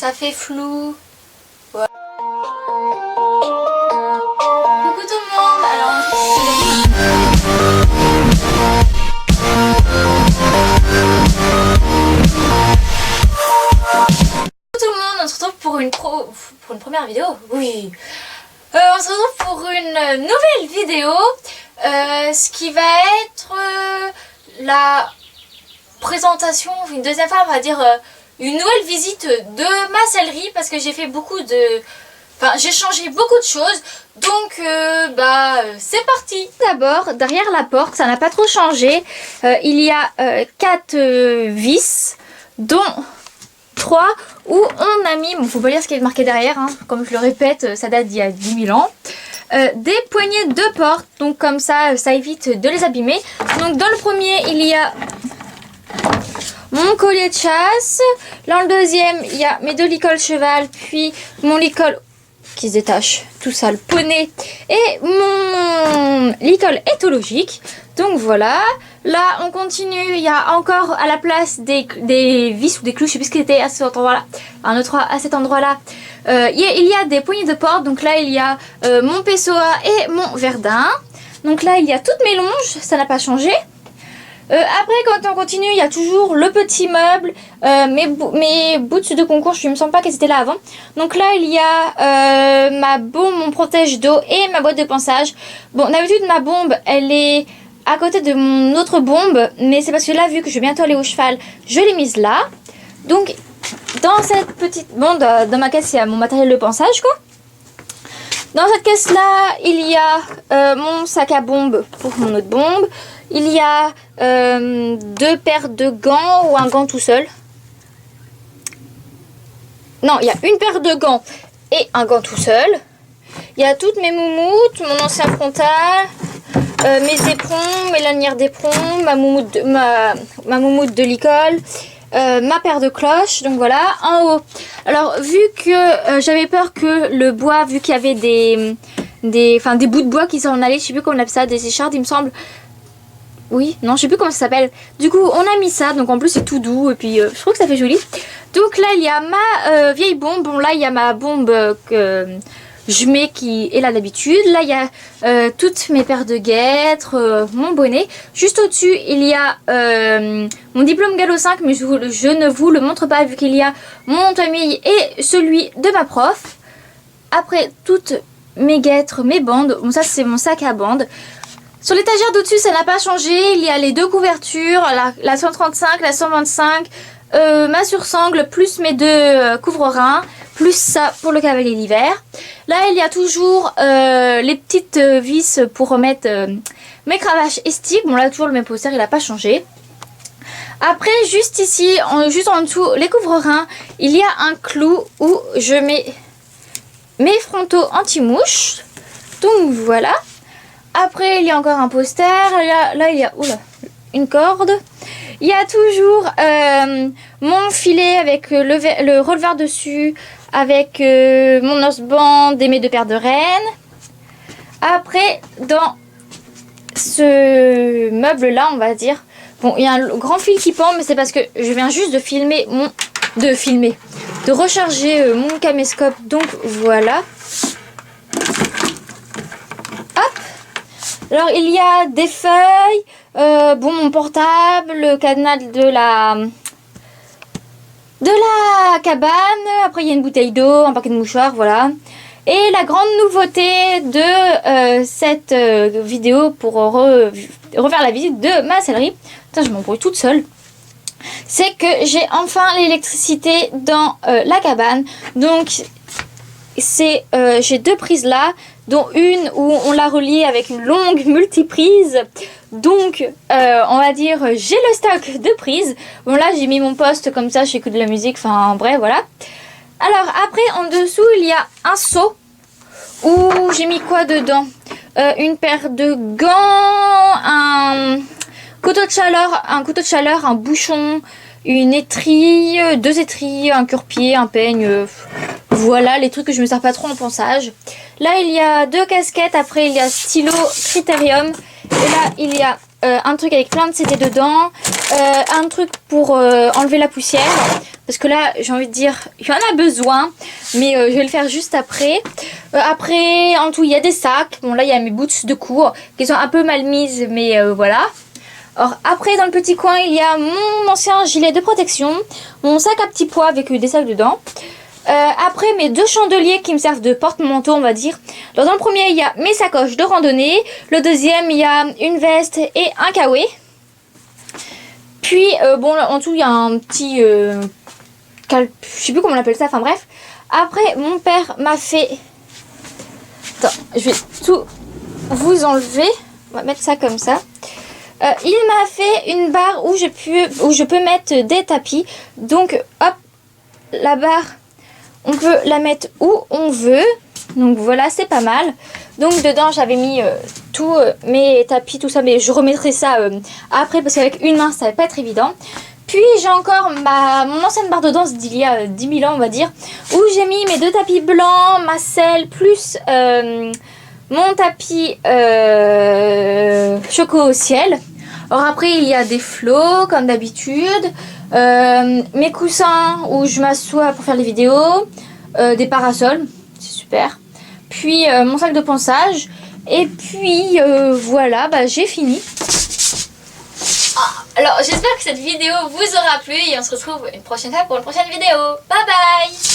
ça fait flou. Voilà. Coucou tout le monde. Alors tout le monde, on se retrouve pour une première vidéo. Oui. On se retrouve pour une nouvelle vidéo, ce qui va être la présentation, une deuxième fois, on va dire une nouvelle visite de ma sellerie, parce que j'ai fait beaucoup de... Enfin, j'ai changé beaucoup de choses, donc c'est parti. D'abord, derrière la porte, ça n'a pas trop changé. Il y a 4 vis, dont 3 où on a mis, bon, faut pas lire ce qui est marqué derrière, hein, comme je le répète, ça date d'il y a 10 000 ans. Des poignées de porte, donc comme ça, ça évite de les abîmer. Donc dans le premier, il y a mon collier de chasse. Dans le deuxième, il y a mes 2 licoles cheval, puis mon licol qui se détache, tout ça, le poney, et mon licol éthologique. Donc voilà, là on continue, il y a encore à la place des vis ou des clous, je sais plus ce qui était à cet endroit-là, à cet endroit-là. Il y a des poignées de porte, donc là il y a mon Pessoa et mon Verdun. Donc là il y a toutes mes longes, ça n'a pas changé. Après, quand on continue, il y a toujours le petit meuble, mes boots de concours, je ne me sens pas qu'elles étaient là avant. Donc là, il y a ma bombe, mon protège d'eau et ma boîte de pansage. Bon, d'habitude, ma bombe, elle est à côté de mon autre bombe, mais c'est parce que là, vu que je vais bientôt aller au cheval, je l'ai mise là. Donc, dans cette petite... Bon, dans ma caisse, il y a mon matériel de pansage, quoi. Dans cette caisse-là, il y a mon sac à bombe pour mon autre bombe. Il y a 2 paires de gants ou un gant tout seul. Non, il y a une paire de gants et un gant tout seul. Il y a toutes mes moumoutes, mon ancien frontal, mes éperons, mes lanières d'éperons, ma moumoute de licol, ma paire de cloches. Donc voilà, en haut. Alors, vu que j'avais peur que le bois, vu qu'il y avait des bouts de bois qui s'en allaient, je sais plus comment on appelle ça, des échardes, il me semble. Oui, non, je sais plus comment ça s'appelle. Du coup, on a mis ça, donc en plus c'est tout doux et puis je trouve que ça fait joli. Donc là, il y a ma vieille bombe. Bon, là, il y a ma bombe que je mets qui est là d'habitude. Là, il y a toutes mes paires de guêtres, mon bonnet. Juste au-dessus, il y a mon diplôme Gallo 5, mais je ne vous le montre pas vu qu'il y a mon famille et celui de ma prof. Après, toutes mes guêtres, mes bandes. Bon, ça, c'est mon sac à bandes. Sur l'étagère d'au-dessus, ça n'a pas changé. Il y a les 2 couvertures, la 135, la 125, ma sursangle, plus mes 2 couvre-reins, plus ça pour le cavalier d'hiver. Là, il y a toujours les petites vis pour remettre mes cravaches estiques. Bon, là, toujours le même poster, il n'a pas changé. Après, juste ici, juste en dessous, les couvre-reins, il y a un clou où je mets mes frontaux anti-mouches. Donc, voilà. Après, il y a encore un poster. Là il y a une corde. Il y a toujours mon filet avec le releveur dessus, avec mon osband et mes 2 paires de rennes. Après, dans ce meuble-là, on va dire, bon, il y a un grand fil qui pend, mais c'est parce que je viens juste de recharger mon caméscope. Donc, voilà. Alors, il y a des feuilles, mon portable, le cadenas de la cabane. Après, il y a une bouteille d'eau, un paquet de mouchoirs, voilà. Et la grande nouveauté de cette vidéo pour refaire la visite de ma sellerie, putain, je m'embrouille toute seule, c'est que j'ai enfin l'électricité dans la cabane. Donc, j'ai 2 prises là, dont une où on l'a reliée avec une longue multiprise. Donc, on va dire, j'ai le stock de prises. Bon, là, j'ai mis mon poste comme ça, j'écoute de la musique, enfin, bref, voilà. Alors, après, en dessous, il y a un seau où j'ai mis quoi dedans? Une paire de gants, un couteau de chaleur, un bouchon, une étrille, 2 étrilles, un cure-pied, un peigne... Voilà les trucs que je me sers pas trop en ponçage. Là il y a 2 casquettes, après il y a stylo Critérium. Et là il y a un truc avec plein de CD dedans. Un truc pour enlever la poussière. parce que là j'ai envie de dire il y en a besoin, mais je vais le faire juste après. Après en tout il y a des sacs, bon là il y a mes boots de cours qui sont un peu mal mises, mais voilà. Alors après dans le petit coin il y a mon ancien gilet de protection, mon sac à petits pois avec des sacs dedans. Après mes deux chandeliers qui me servent de porte-manteau on va dire. Alors, dans le premier il y a mes sacoches de randonnée, le deuxième il y a une veste et un kawaii. Puis bon en tout il y a un petit je sais plus comment on appelle ça, enfin bref. Après mon père m'a fait, attends je vais tout vous enlever, on va mettre ça comme ça. Il m'a fait une barre où je peux mettre des tapis. Donc hop, la barre on peut la mettre où on veut. Donc voilà, c'est pas mal. Donc dedans j'avais mis tous mes tapis, tout ça, mais je remettrai ça après parce qu'avec une main ça va pas être évident. Puis j'ai encore mon ancienne barre de danse d'il y a 10 000 ans on va dire, où j'ai mis mes deux tapis blancs, ma selle, plus mon tapis choco au ciel. Alors après il y a des flots comme d'habitude, mes coussins où je m'assois pour faire les vidéos, des parasols, c'est super. Puis mon sac de ponçage. Et puis voilà, j'ai fini. Alors j'espère que cette vidéo vous aura plu et on se retrouve une prochaine fois pour une prochaine vidéo. Bye bye.